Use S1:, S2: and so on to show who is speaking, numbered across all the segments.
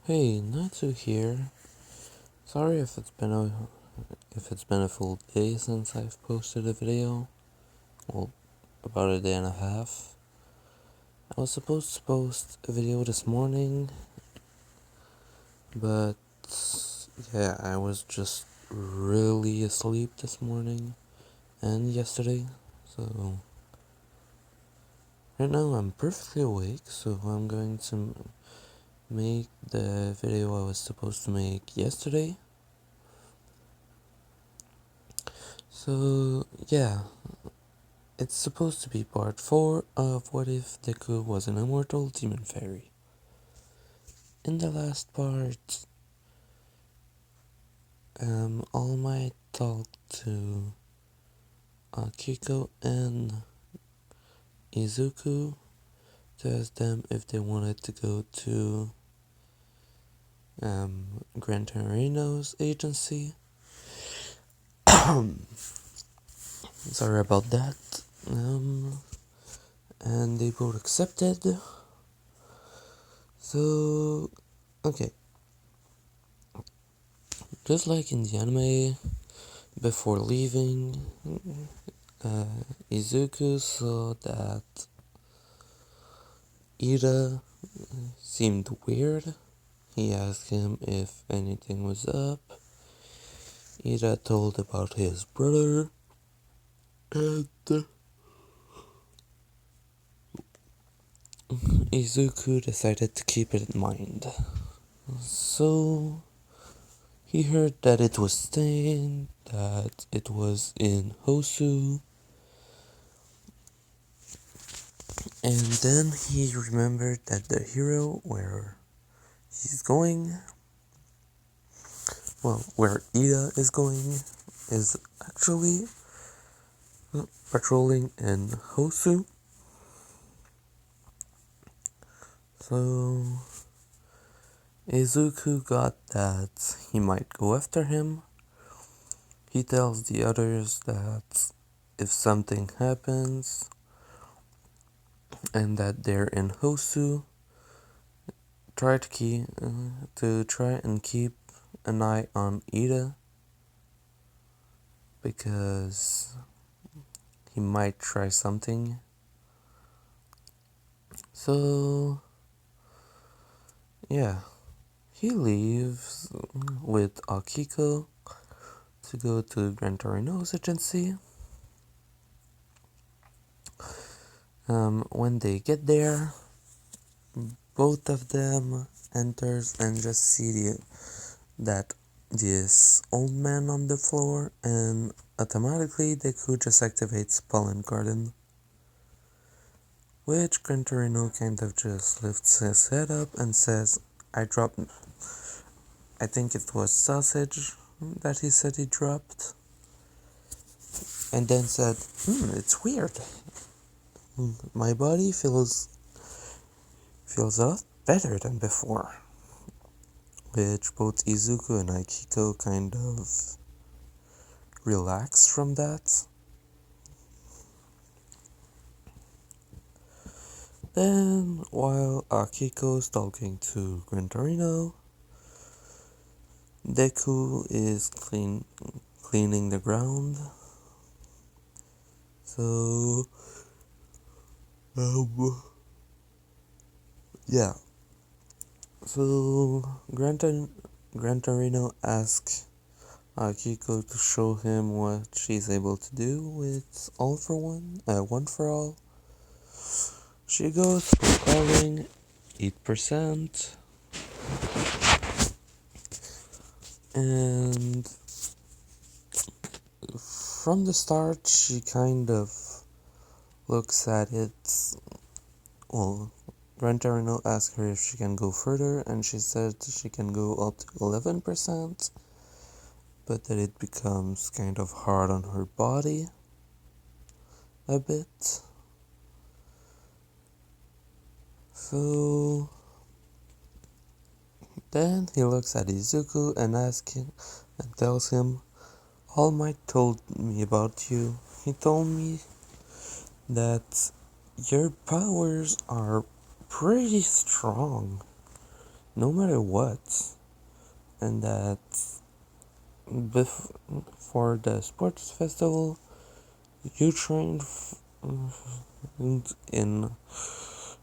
S1: Hey, Natsu here. Sorry if it's been a full day since I've posted a video. Well, about a day and a half. I was supposed to post a video this morning, but yeah, I was just really asleep this morning and yesterday. So right now I'm perfectly awake, so I'm going to make the video I was supposed to make yesterday. So yeah, it's supposed to be part 4 of What If Deku Was an Immortal Demon Fairy. In the last part, All Might talked to Akiko and Izuku to ask them if they wanted to go to Gran Torino's agency. Sorry about that. And they both accepted. So, okay. Just like in the anime, before leaving, Izuku saw that Ida seemed weird. He asked him if anything was up. Ida told about his brother, and Izuku decided to keep it in mind. So he heard that it was stained, that it was in Hosu, and then he remembered that the hero where he's going, where Ida is going, is actually patrolling in Hosu. So Izuku got that he might go after him. He tells the others that if something happens and that they're in Hosu, try and keep an eye on Ida, because he might try something. So yeah, he leaves with Akiko to go to Gran Torino's agency. When they get there, both of them enters and just see that this old man on the floor, and automatically Deku just activates Pollen Garden, which Gran Torino kind of just lifts his head up and says, I think it was sausage that he said he dropped, and then said, it's weird. My body feels a lot better than before. Which both Izuku and Akiko kind of relax from that. Then, while Akiko's talking to Gran Torino, Deku is cleaning the ground. So, yeah. So, Gran Torino asks Akiko to show him what she's able to do with All for One, One for All. She goes for calling 8%, and from the start she kind of looks at it. Well, Gran Torino asked her if she can go further, and she said she can go up to 11%, but that it becomes kind of hard on her body a bit. So then he looks at Izuku and tells him, All Might told me about you. He told me that your powers are pretty strong. no matter what, and that for the sports festival, you trained in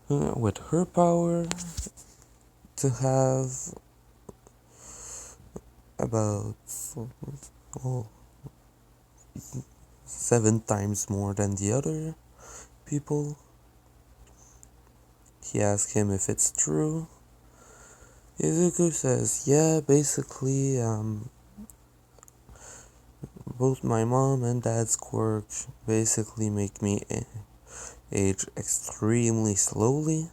S1: with her power to have about oh, 7 times more than the other people. He asks him if it's true. Izuku says, yeah, basically, both my mom and dad's quirk basically make me age extremely slowly.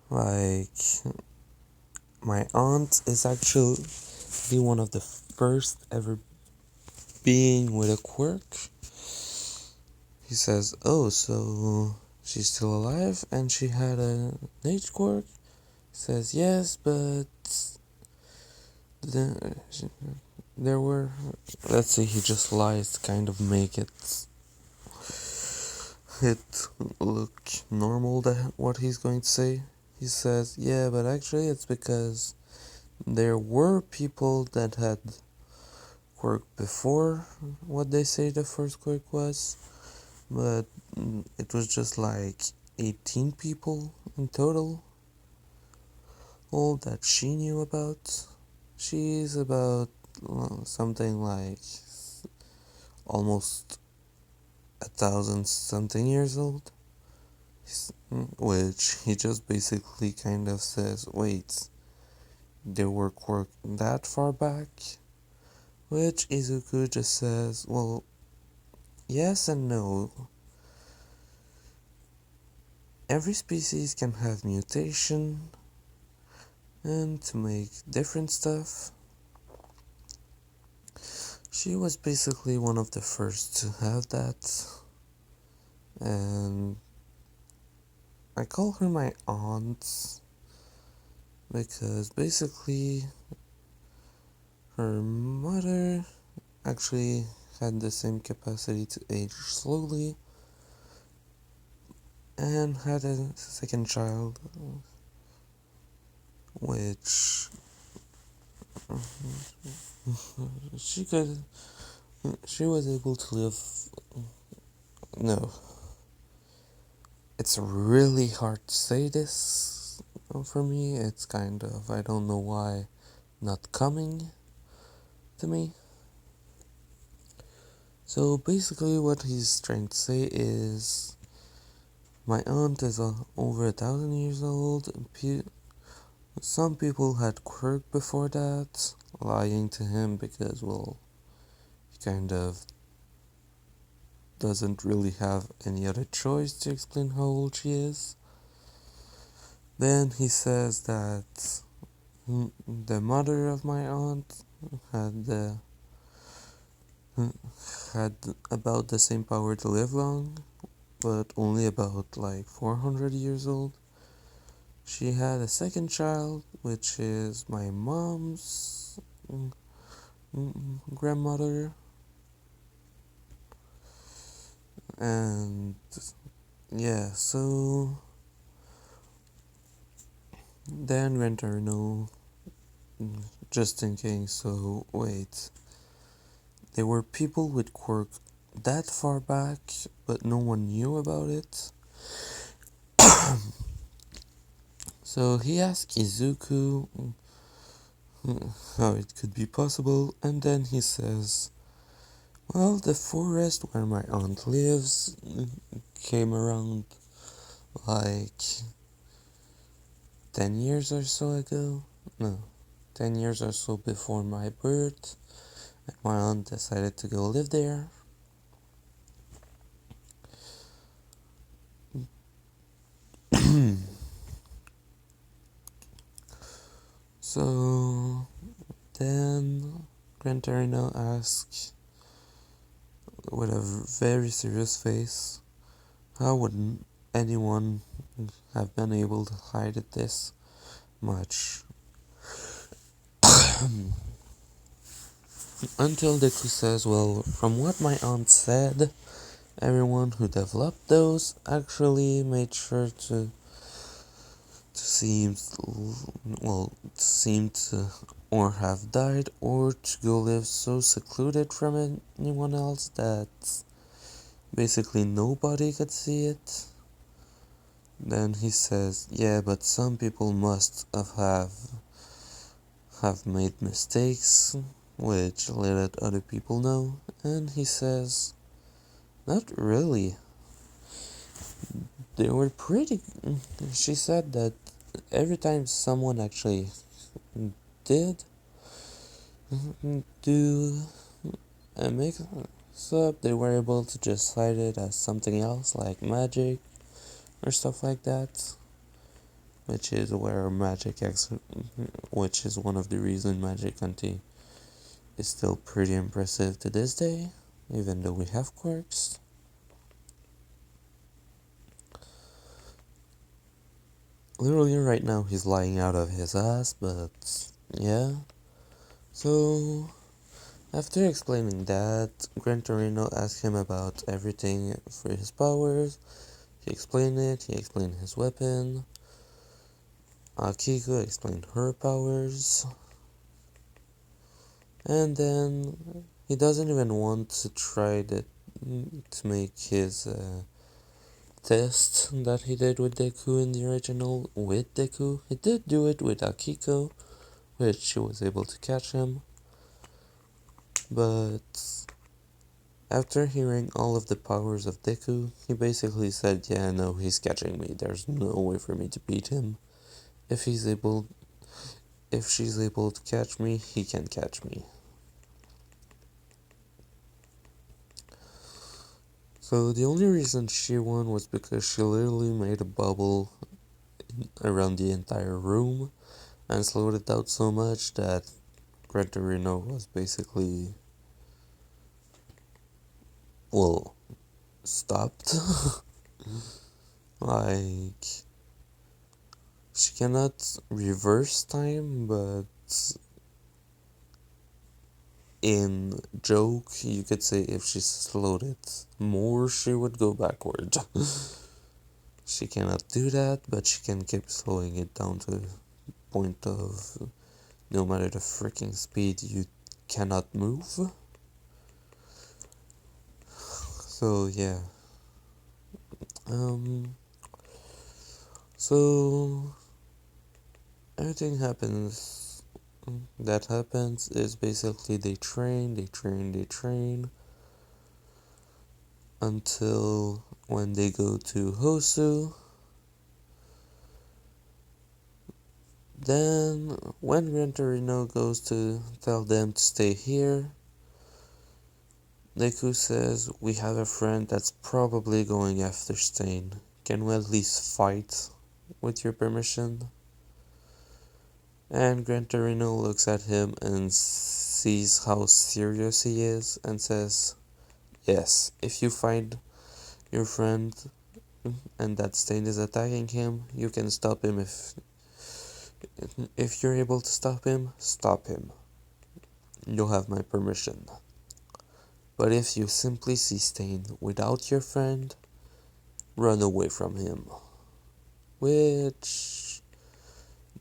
S1: Like, my aunt is actually one of the first ever being with a quirk. He says, oh, so she's still alive and she had an age quirk? He says, yes, but there were, let's say he just lies to kind of make it look normal, that what he's going to say. He says, yeah, but actually it's because there were people that had quirk before what they say the first quirk was, but it was just like 18 people in total, all that she knew about. She's about something like almost 1,000-something years old, which he just basically kind of says, wait, they were quirk that far back? Which Izuku just says, well, yes and no. Every species can have mutation and to make different stuff. She was basically one of the first to have that, and I call her my aunt because basically her mother actually had the same capacity to age slowly and had a second child, which she was able to live. No, it's really hard to say this for me. It's kind of, I don't know why, not coming to me. So basically what he's trying to say is my aunt is over 1,000 years old. Some people had quirk before that, lying to him because, well, he kind of doesn't really have any other choice to explain how old she is. Then he says that the mother of my aunt had had about the same power to live long, but only about like 400 years old. She had a second child, which is my mom's grandmother, and yeah, so then Gran Torino just thinking, so wait, there were people with quirk that far back, but no one knew about it. So he asked Izuku how it could be possible, and then he says, well, the forest where my aunt lives came around like 10 years or so ago. No, 10 years or so before my birth, and my aunt decided to go live there. So then Gran Torino asks with a very serious face, how would anyone have been able to hide it this much? Until Deku says, well, from what my aunt said, everyone who developed those actually made sure to seemed to or have died or to go live so secluded from anyone else that basically nobody could see it. Then he says, yeah, but some people must have made mistakes, which let other people know. And he says, not really. They were pretty. She said that every time someone actually did do a mix up, they were able to just cite it as something else, like magic or stuff like that. Which is which is one of the reasons Magic Anti is still pretty impressive to this day, even though we have quirks. Literally right now he's lying out of his ass, but yeah. So, after explaining that, Gran Torino asked him about everything for his powers. He explained it, he explained his weapon. Akiko explained her powers. And then he doesn't even want to try to make his test that he did with Deku in the original with Deku. He did do it with Akiko, which she was able to catch him. But after hearing all of the powers of Deku, he basically said, yeah, no, he's catching me. There's no way for me to beat him. If she's able to catch me, he can catch me. So the only reason she won was because she literally made a bubble around the entire room and slowed it down so much that Gran Torino was basically, stopped. Like, she cannot reverse time, but in joke, you could say if she slowed it more, she would go backward. She cannot do that, but she can keep slowing it down to the point of no matter the freaking speed, you cannot move. So yeah. So everything that happens is basically they train until when they go to Hosu. Then when Gran Torino goes to tell them to stay here, Deku says, we have a friend that's probably going after Stain. Can we at least fight with your permission? And Gran Torino looks at him and sees how serious he is and says, yes, if you find your friend and that Stain is attacking him, you can stop him. If you're able to stop him, stop him. You'll have my permission. But if you simply see Stain without your friend, run away from him. Which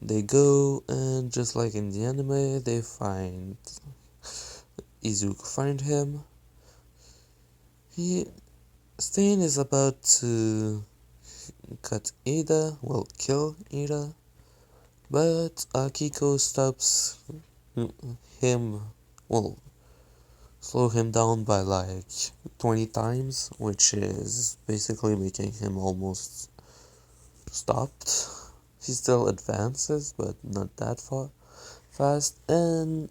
S1: they go, and just like in the anime, they find Izuku find him. Stain is about to kill Ida, but Akiko stops him, slow him down by like 20 times, which is basically making him almost stopped. He still advances, but not that fast, and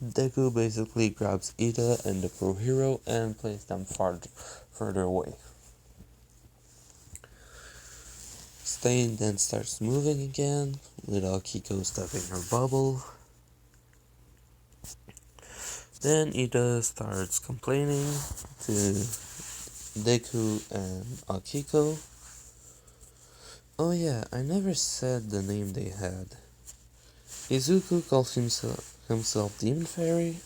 S1: Deku basically grabs Ida and the pro hero and places them further away. Stain then starts moving again, with Akiko stopping her bubble. Then Ida starts complaining to Deku and Akiko. Oh yeah, I never said the name they had. Izuku calls himself Demon Fairy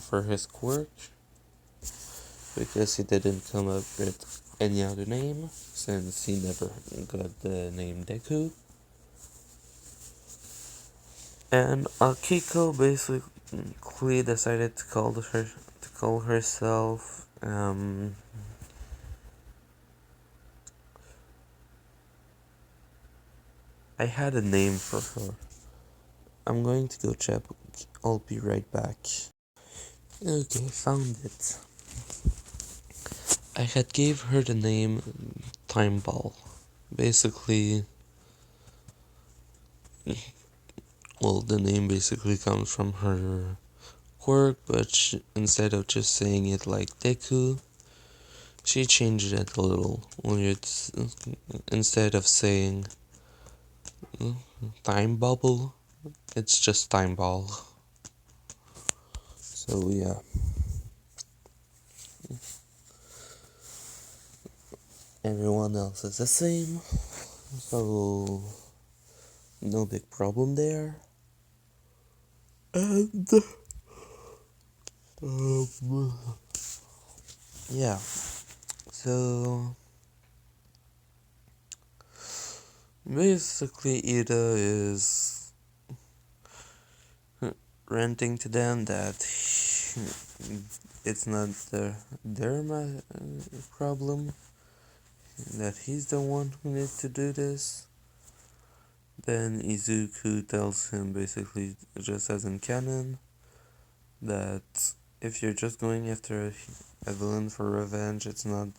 S1: for his quirk, because he didn't come up with any other name, since he never got the name Deku. And Akiko basically decided to call herself I had a name for her. I'm going to go check. I'll be right back. Okay, found it. I had gave her the name Time Ball. Basically, well, the name basically comes from her quirk, but instead of just saying it like deku, she changed it a little. Instead of saying time bubble, it's just time ball. So yeah. Everyone else is the same, so no big problem there. And yeah, so basically Ida is ranting to them that it's not their problem, that he's the one who needs to do this. Then Izuku tells him basically, just as in canon, that if you're just going after a villain for revenge, it's not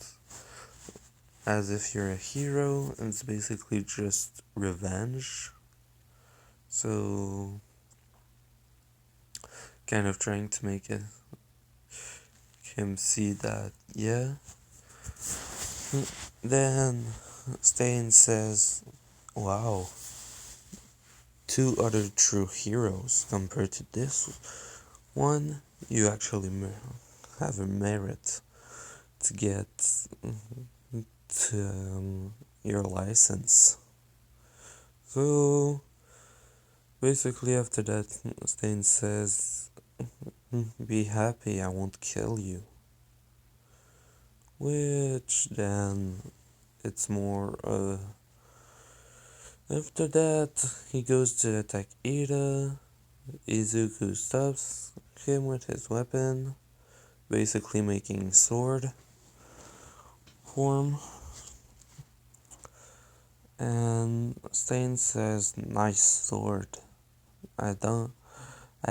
S1: as if you're a hero, it's basically just revenge. So, kind of trying to make him see that, yeah. Then Stain says, wow, two other true heroes compared to this one, you actually have a merit to get to your license. So basically after that, Stain says, be happy, I won't kill you. Which then it's more after that he goes to attack Ida. Izuku stops him with his weapon, basically making sword form. And Stain says, nice sword. I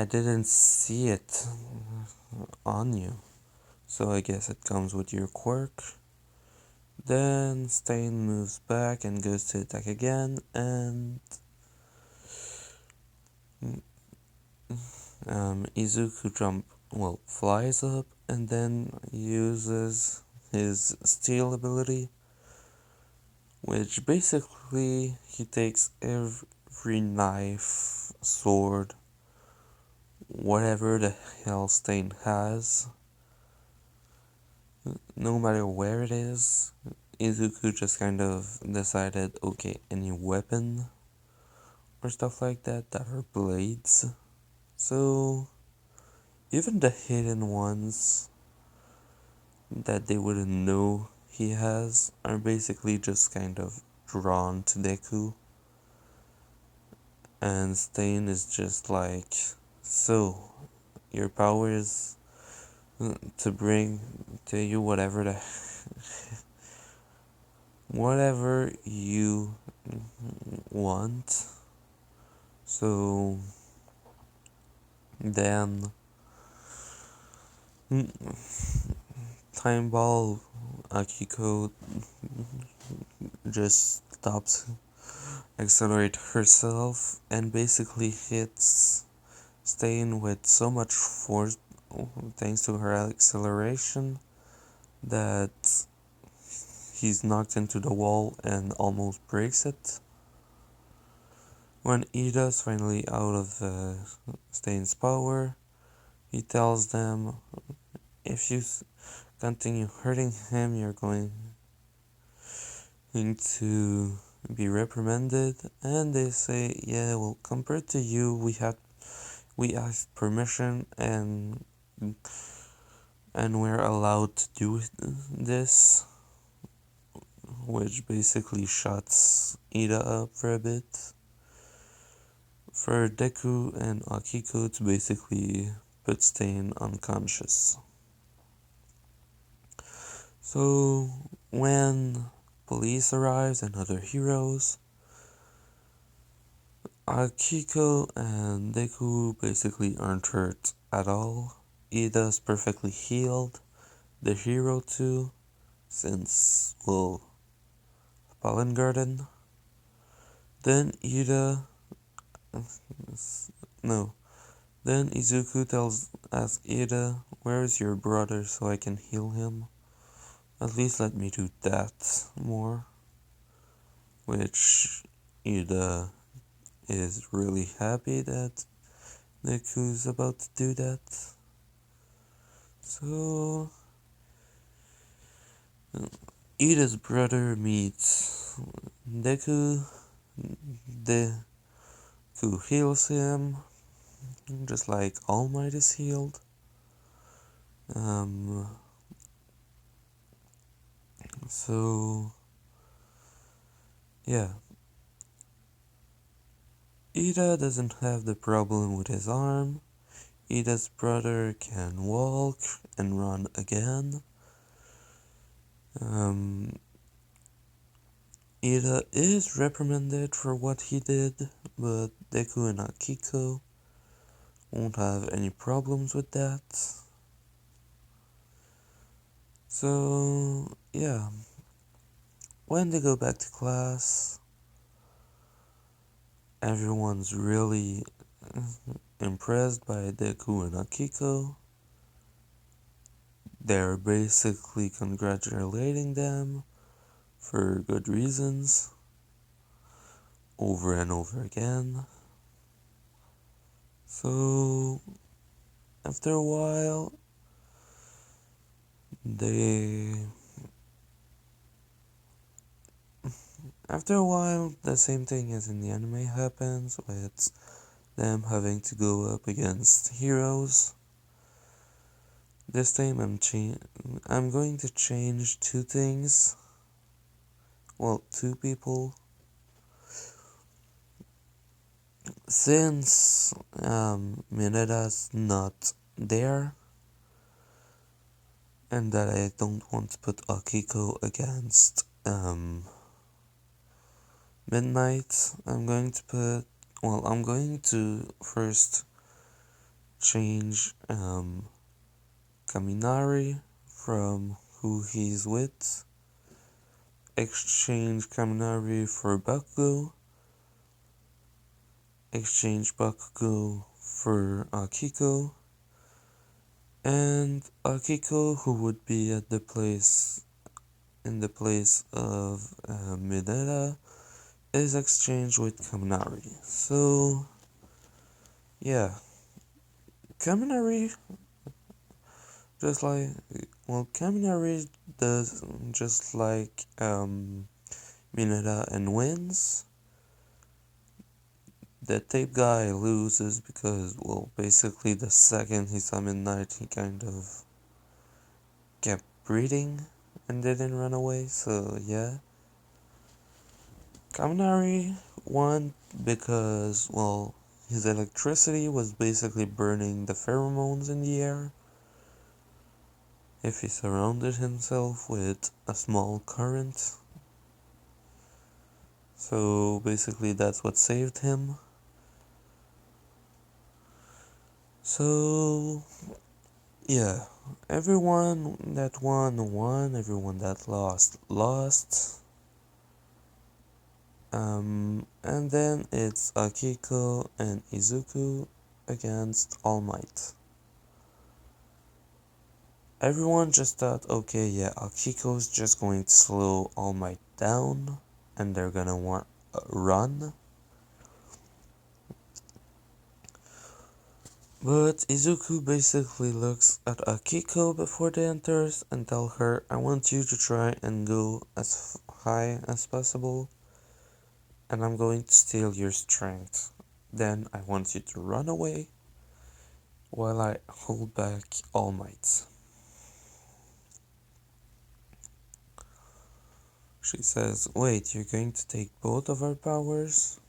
S1: didn't see it on you. So I guess it comes with your quirk. Then Stain moves back and goes to attack again, and Izuku flies up and then uses his steel ability, which basically he takes every knife, sword, whatever the hell Stain has, no matter where it is. Izuku just kind of decided, okay, any weapon or stuff like that are blades. So even the hidden ones that they wouldn't know he has are basically just kind of drawn to Deku. And Stain is just like, so your power is to bring to you whatever you want. So then Time Ball Akiko just stops accelerate herself and basically hits Stain with so much force thanks to her acceleration that he's knocked into the wall and almost breaks it. When Ida's finally out of Stain's power, he tells them, if you continue hurting him, you're going to be reprimanded. And they say, yeah, well, compared to you, we asked permission and we're allowed to do this, which basically shuts Ida up for a bit. for Deku and Akiko to basically put Stain unconscious. So when police arrives and other heroes, Akiko and Deku basically aren't hurt at all. Ida's perfectly healed, the hero too, since, well, Pollen Garden. Then no. Then Izuku asks Ida, where is your brother so I can heal him? At least let me do that more. Which Ida is really happy that Deku's about to do that. So Ida's brother meets Deku. Deku heals him, just like All Might is healed. So yeah, Ida doesn't have the problem with his arm. Ida's brother can walk and run again. Ida is reprimanded for what he did, but Deku and Akiko won't have any problems with that. So, yeah. When they go back to class, everyone's really impressed by Deku and Akiko. They're basically congratulating them for good reasons, over and over again. So, after a while, the same thing as in the anime happens, with them having to go up against heroes. This time I'm going to change two things. Well, two people. Since Mineda's not there, and that I don't want to put Akiko against Midnight, I'm going to first change Kaminari from who he's with, exchange Kaminari for Bakugo, exchange Bakugo for Akiko, and Akiko, who would be in the place of Mineta, is exchanged with Kaminari. So, yeah, Kaminari, Kaminari does just like Mineta and wins. The tape guy loses because, well, basically the second he summoned Night, he kind of kept breathing and didn't run away, so yeah. Kaminari won because, well, his electricity was basically burning the pheromones in the air. If he surrounded himself with a small current. So basically that's what saved him. So yeah, everyone that won, everyone that lost. And then it's Akiko and Izuku against All Might. Everyone just thought, okay, yeah, Akiko's just going to slow All Might down, and they're gonna run. But Izuku basically looks at Akiko before they enters and tell her, I want you to try and go as high as possible, and I'm going to steal your strength. Then I want you to run away while I hold back All Might. She says, wait, you're going to take both of our powers?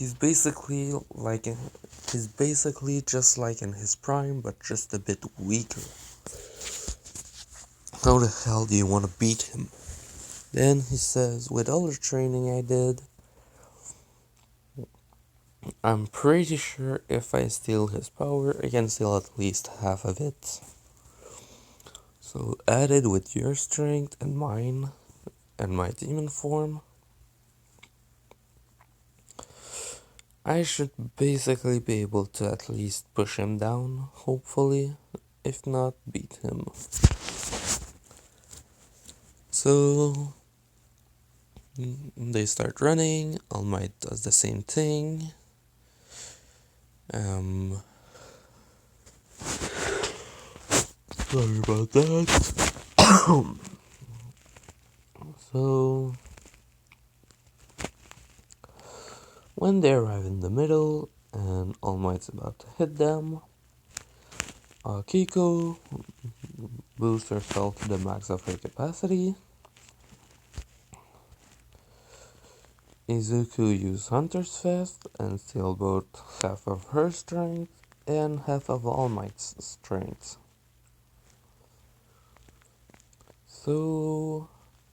S1: He's basically like he's basically just like in his prime, but just a bit weaker. How the hell do you want to beat him? Then he says, with all the training I did, I'm pretty sure if I steal his power, I can steal at least half of it. So added with your strength and mine, and my demon form, I should basically be able to at least push him down, hopefully, if not beat him. So they start running, All Might does the same thing. Sorry about that. So when they arrive in the middle and All Might's about to hit them, Kiko boosts herself to the max of her capacity. Izuku used Hunter's Fist and steal both half of her strength and half of All Might's strength. So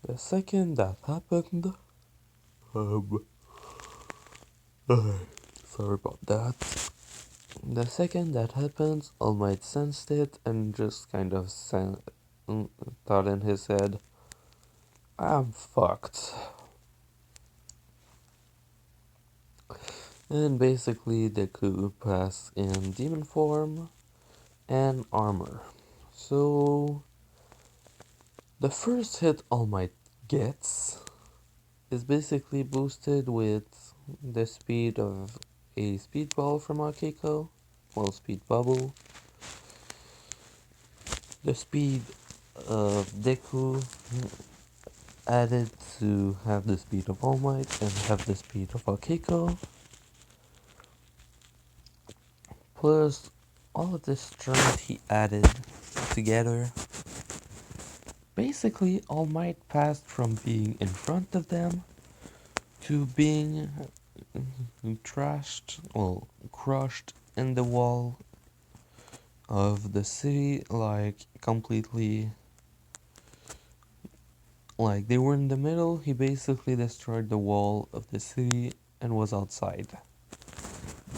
S1: the second that happened, sorry about that. The second that happens, All Might sensed it and just kind of thought in his head, I'm fucked. And basically deku passed in demon form and armor. So the first hit All Might gets is basically boosted with the speed of a speed ball from Akiko, well, speed bubble. The speed of Deku added to have the speed of All Might and have the speed of Akiko. Plus all of this strength he added together. Basically, All Might passed from being in front of them to being crushed in the wall of the city, like completely. Like they were in the middle, he basically destroyed the wall of the city and was outside.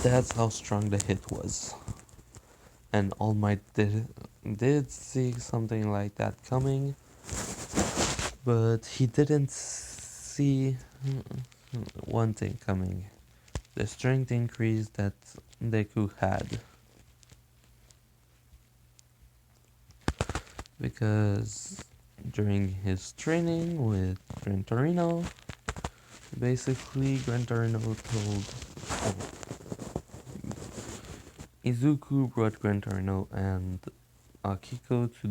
S1: That's how strong the hit was. And All Might did see something like that coming, but he didn't see one thing coming. The strength increase that Deku had. Because during his training with Gran Torino, basically Gran Torino told Izuku brought Gran Torino and Akiko to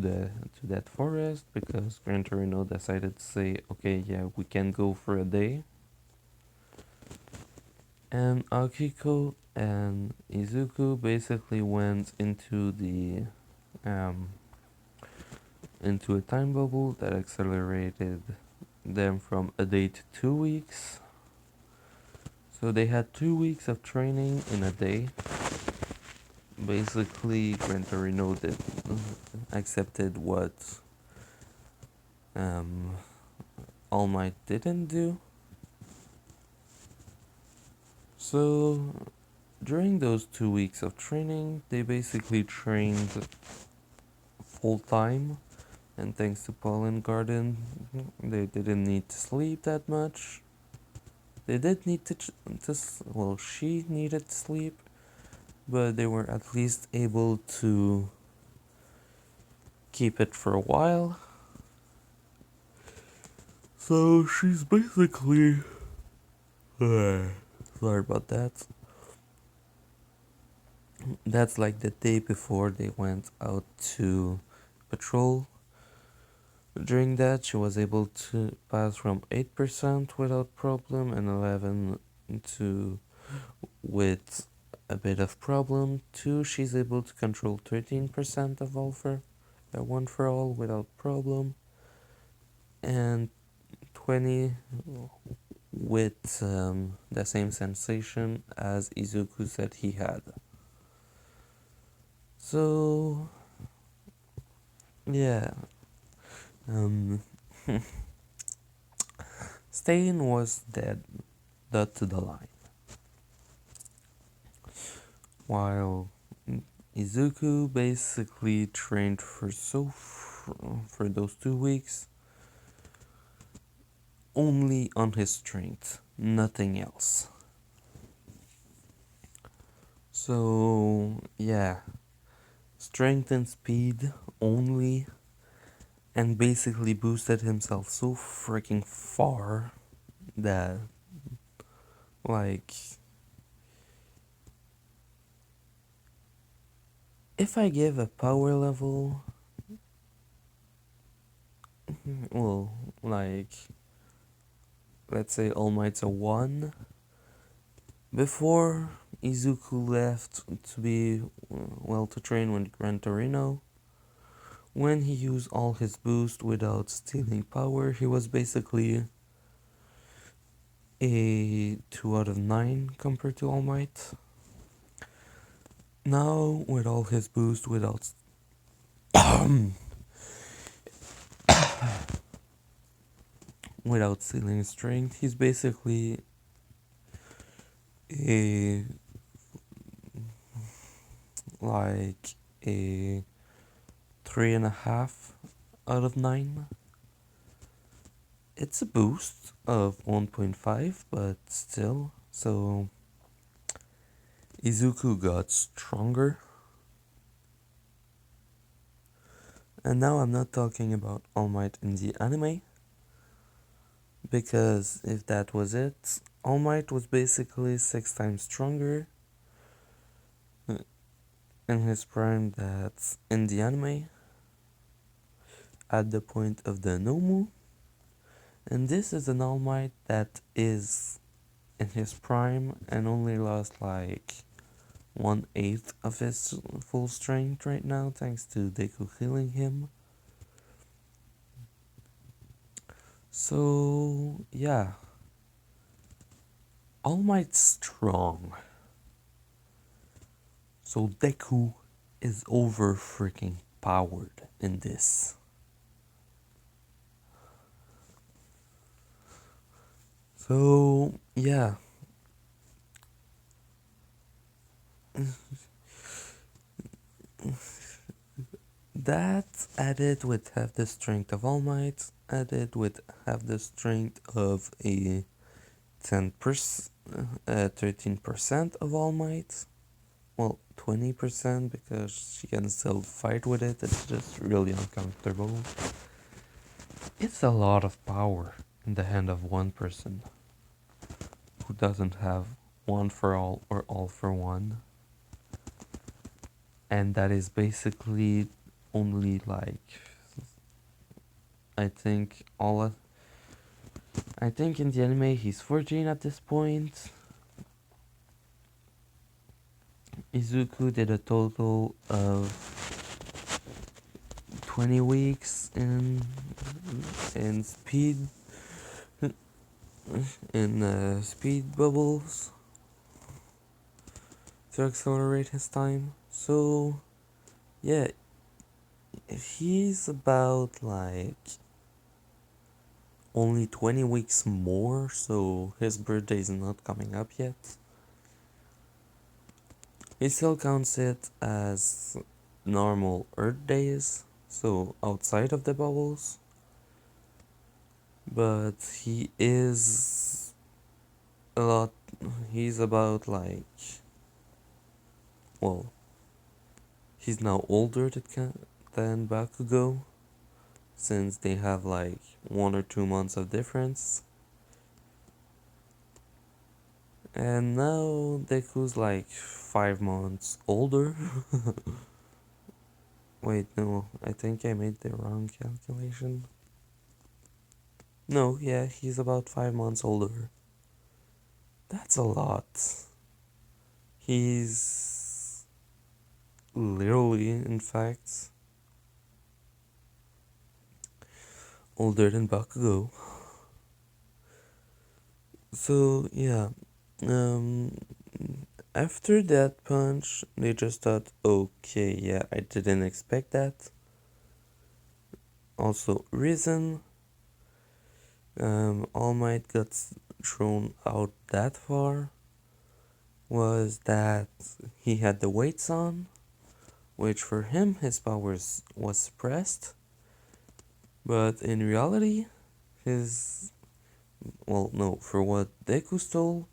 S1: that forest because Gran Torino decided to say, okay, yeah, we can go for a day. And Akiko and Izuku basically went into the into a time bubble that accelerated them from a day to 2 weeks. So they had 2 weeks of training in a day. Basically, Gran Torino accepted what All Might didn't do. So during those 2 weeks of training, they basically trained full time, and thanks to Pollen Garden, they didn't need to sleep that much. They did need well, she needed to sleep, but they were at least able to keep it for a while. So she's basically sorry about that. That's like the day before they went out to patrol. During that, she was able to pass from 8% without problem and 11 to with a bit of problem. 2, she's able to control 13% of all for one for all without problem. And 20 with the same sensation as Izuku said he had. So, yeah. Um, Stain was dead to the line, while Izuku basically trained for those 2 weeks only on his strength, nothing else. So yeah, strength and speed only, and basically boosted himself so freaking far that, like, if I give a power level, well, like, let's say All Might's a 1, before Izuku left to be, well, to train with Gran Torino, when he used all his boost without stealing power, he was basically a 2 out of 9 compared to All Might. Now, with all his boost without without stealing strength, he's basically a like a 3.5 out of 9. It's a boost of 1.5, but still. So Izuku got stronger. And now I'm not talking about All Might in the anime, because if that was it, All Might was basically 6 times stronger in his prime that's in the anime at the point of the Nomu. And this is an All Might that is in his prime and only lost like 1/8 of his full strength right now, thanks to Deku healing him. So yeah, All Might's strong. So Deku is over freaking powered in this. So yeah. That added with half the strength of All Might, added with half the strength of a 13% of All Might. Well, 20% because she can still fight with it, it's just really uncomfortable. It's a lot of power in the hand of one person who doesn't have one for all or all for one. And that is basically only like, I think in the anime he's 14 at this point. Izuku did a total of 20 weeks in speed bubbles to accelerate his time. So yeah, he's about like only 20 weeks more, so his birthday is not coming up yet. He still counts it as normal Earth days, so outside of the bubbles. But a lot, he's about like, well, he's now older than Bakugo, since they have like 1 or 2 months of difference. And now Deku's like 5 months older. Wait, no, I think I made the wrong calculation. No, yeah, he's about 5 months older. That's a lot. He's literally, in fact, older than Bakugo. So yeah, um, after that punch, they just thought, okay, yeah, I didn't expect that. Also, reason, All Might got thrown out that far was that he had the weights on, which for him his powers was suppressed, but in reality, his no, for what Deku stole,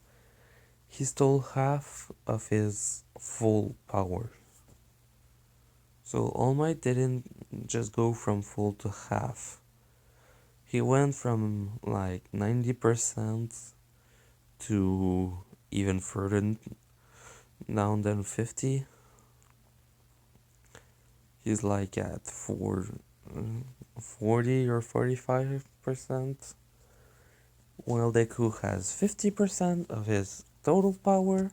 S1: he stole half of his full power. So All Might didn't just go from full to half. He went from like 90% to even further down than 50. He's like at 40 or 45%, while Deku has 50% of his total power,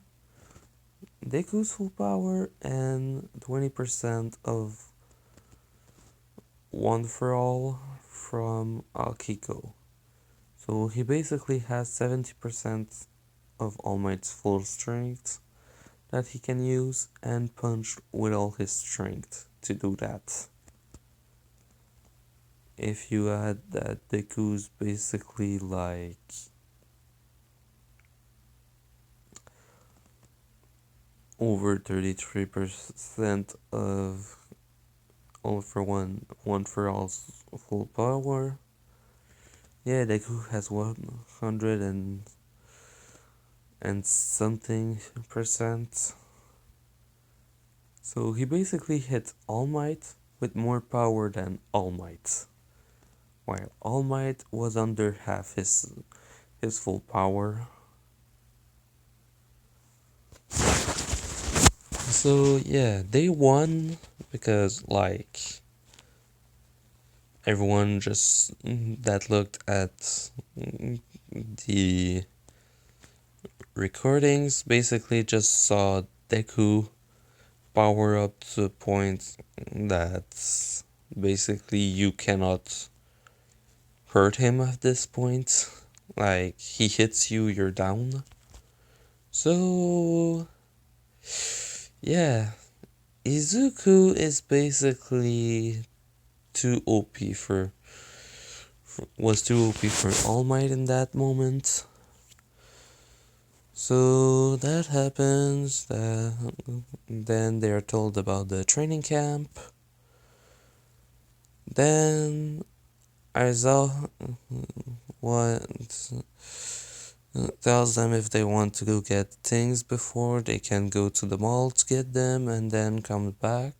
S1: Deku's full power, and 20% of One for All from Akiko. So he basically has 70% of All Might's full strength that he can use and punch with all his strength to do that. If you add that Deku's basically like over 33% of One for All's full power. Yeah, Deku has 100 and something percent. So he basically hit All Might with more power than All Might, while All Might was under half his full power. So yeah, they won because like everyone just that looked at the recordings basically just saw Deku power up to a point that basically you cannot hurt him at this point. Like he hits you, you're down. So yeah, Izuku is basically too OP was too OP for All Might in that moment. So that happens. Then they are told about the training camp. Then Aizawa tells them if they want to go get things before, they can go to the mall to get them and then come back.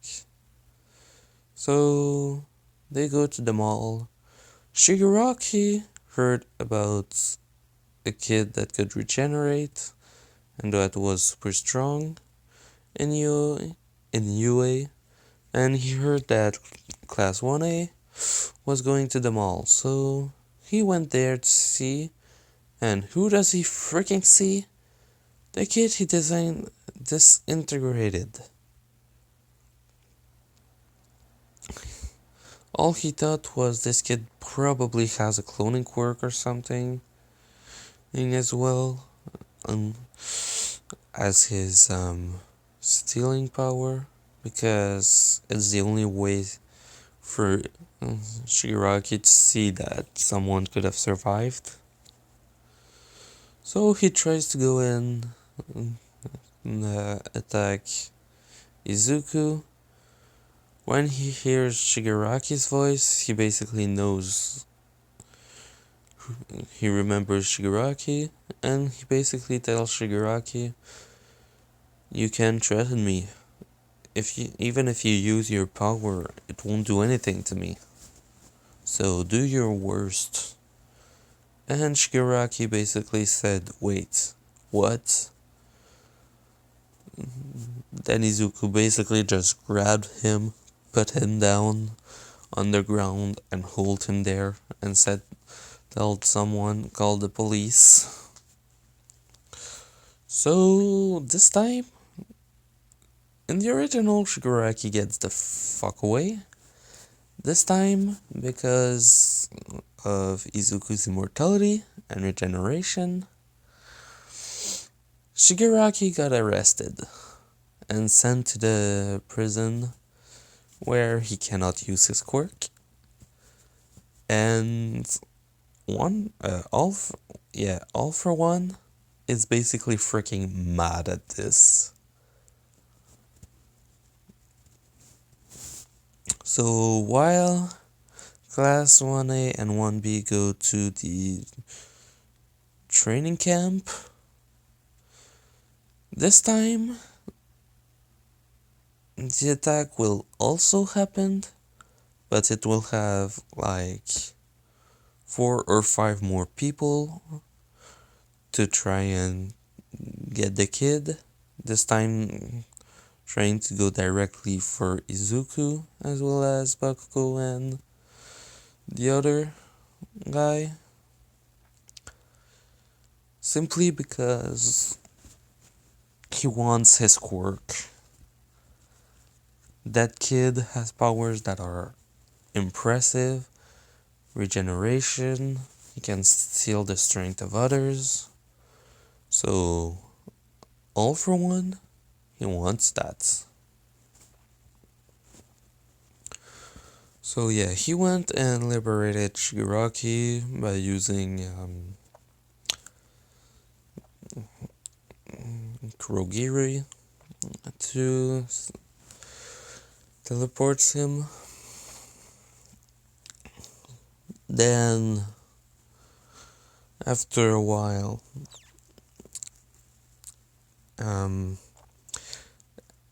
S1: So they go to the mall. Shigaraki heard about a kid that could regenerate and that was super strong in UA, and he heard that Class 1A was going to the mall, so he went there to see, and who does he freaking see? The kid he designed disintegrated. All he thought was this kid probably has a cloning quirk or something as well, as his stealing power, because it's the only way for Shigaraki to see that someone could have survived. So he tries to go in and attack Izuku. When he hears Shigaraki's voice, he basically knows, he remembers Shigaraki, and he basically tells Shigaraki, you can threaten me. Even if you use your power, it won't do anything to me. So do your worst. And Shigaraki basically said, wait, what? Then Izuku basically just grabbed him, put him down on the ground and hold him there and said, tell someone, call the police. So this time, in the original, Shigaraki gets the fuck away. This time, because of Izuku's immortality and regeneration, Shigaraki got arrested and sent to the prison where he cannot use his quirk. And all for one is basically freaking mad at this. So while Class 1A and 1B go to the training camp, this time the attack will also happen, but it will have like 4 or 5 more people to try and get the kid. This time trying to go directly for Izuku as well as Bakugo and the other guy. Simply because he wants his quirk. That kid has powers that are impressive. Regeneration. He can steal the strength of others. So, all for one, he wants that. So yeah, he went and liberated Shigaraki by using Kurogiri to teleport him. Then, after a while,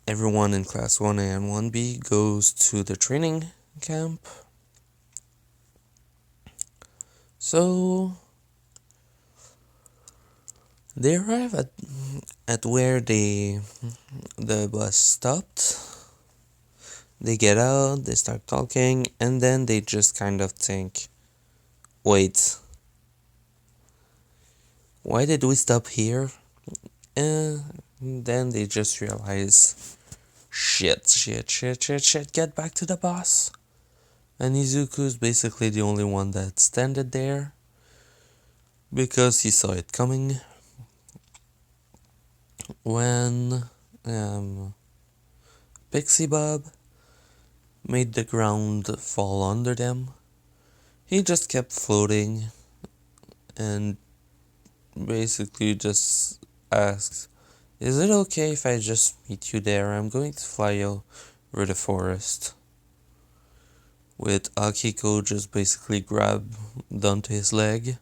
S1: everyone in Class 1A and 1B goes to the training camp. So they arrive at where the bus stopped. They get out, they start talking, and then they just kind of think, wait, why did we stop here? And then they just realize, shit, get back to the bus. And Izuku's basically the only one that standed there because he saw it coming. When Pixie Bob made the ground fall under them, he just kept floating and basically just asked, is it okay if I just meet you there? I'm going to fly over the forest. With Akiko just basically grabbed onto his leg,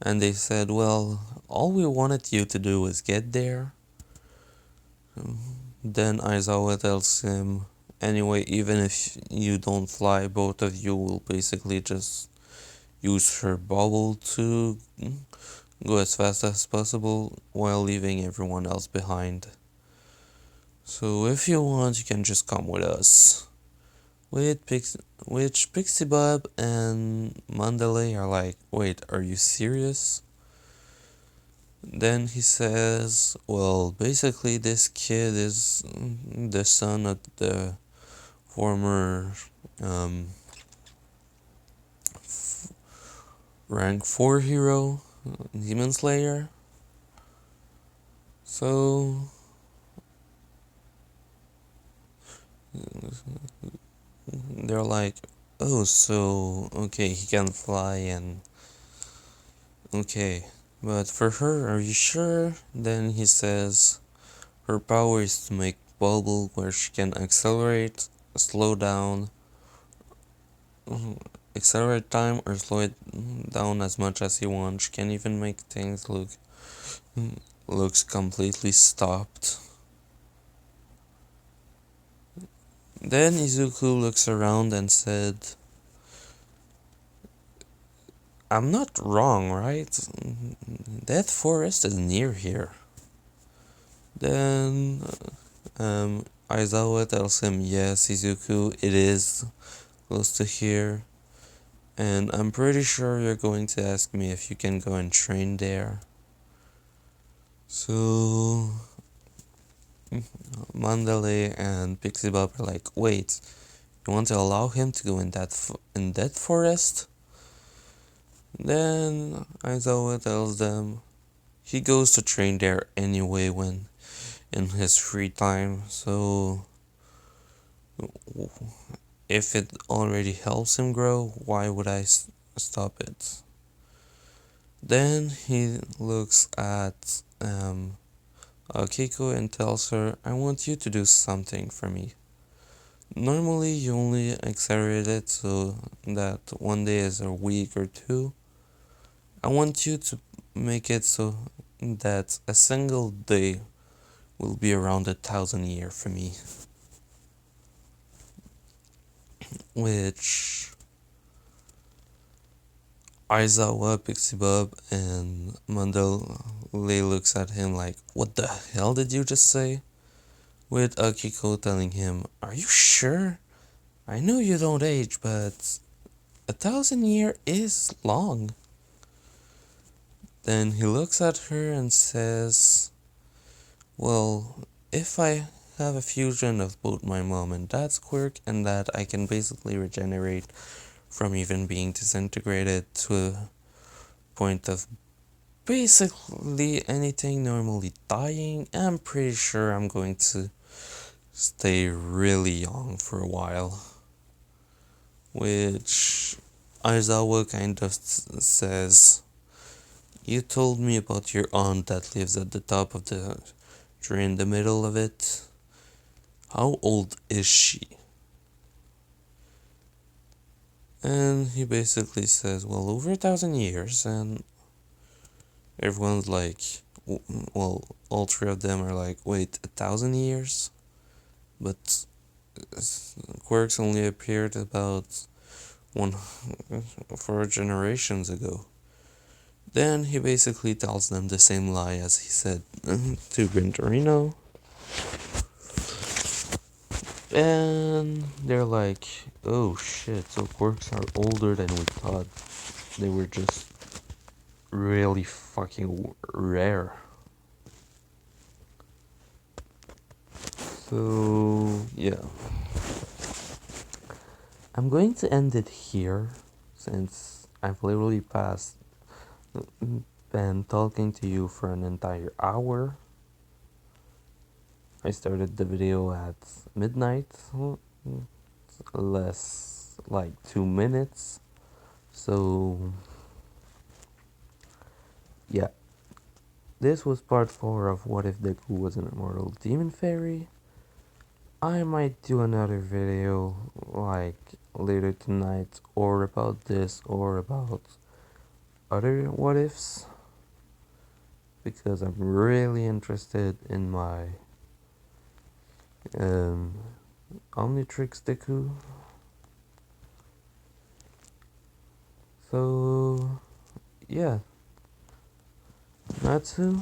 S1: and they said, well, all we wanted you to do was get there. Then Aizawa tells him, anyway, even if you don't fly, both of you will basically just use her bubble to go as fast as possible while leaving everyone else behind. So if you want, you can just come with us. Which Pixie Bob and Mandalay are like, wait, are you serious? Then he says, well, basically this kid is the son of the former rank 4 hero, Demon Slayer. So they're like, oh, so okay, he can fly and okay, but for her, are you sure? Then he says her power is to make bubble where she can accelerate, slow down, accelerate time or slow it down as much as he wants. She can even make things looks completely stopped. Then Izuku looks around and said, I'm not wrong, right? That forest is near here. Then Aizawa tells him, yes, Izuku, it is close to here. And I'm pretty sure you're going to ask me if you can go and train there. So Mandalay and Pixie Bob are like, wait, you want to allow him to go in that forest? Then Aizawa tells them he goes to train there anyway when in his free time, so if it already helps him grow, why would I stop it? Then he looks at Akiko and tells her, I want you to do something for me. Normally you only accelerate it so that one day is a week or two. I want you to make it so that a single day will be around 1,000 years for me. Which Aizawa, Pixie Bob, and Mandel looks at him like, what the hell did you just say? With Akiko telling him, are you sure? I know you don't age, but 1,000 years is long. Then he looks at her and says, well, if I have a fusion of both my mom and dad's quirk, and that I can basically regenerate from even being disintegrated to a point of basically anything normally dying, I'm pretty sure I'm going to stay really young for a while. Which Aizawa kind of says, you told me about your aunt that lives at the top of the tree in the middle of it. How old is she? And he basically says, well, over 1,000 years, and everyone's like, well, all three of them are like, wait, 1,000 years? But quirks only appeared about 4 generations ago. Then he basically tells them the same lie as he said to Gran Torino. And they're like, oh shit, so quirks are older than we thought. They were just really fucking rare. So, yeah. I'm going to end it here since I've literally been talking to you for an entire hour. I started the video at midnight, less like 2 minutes. So, yeah. This was part 4 of What If Deku Was an Immortal Demon Fairy. I might do another video like later tonight or about this or about other what ifs, because I'm really interested in my Omnitrix Deku. So yeah, Natsu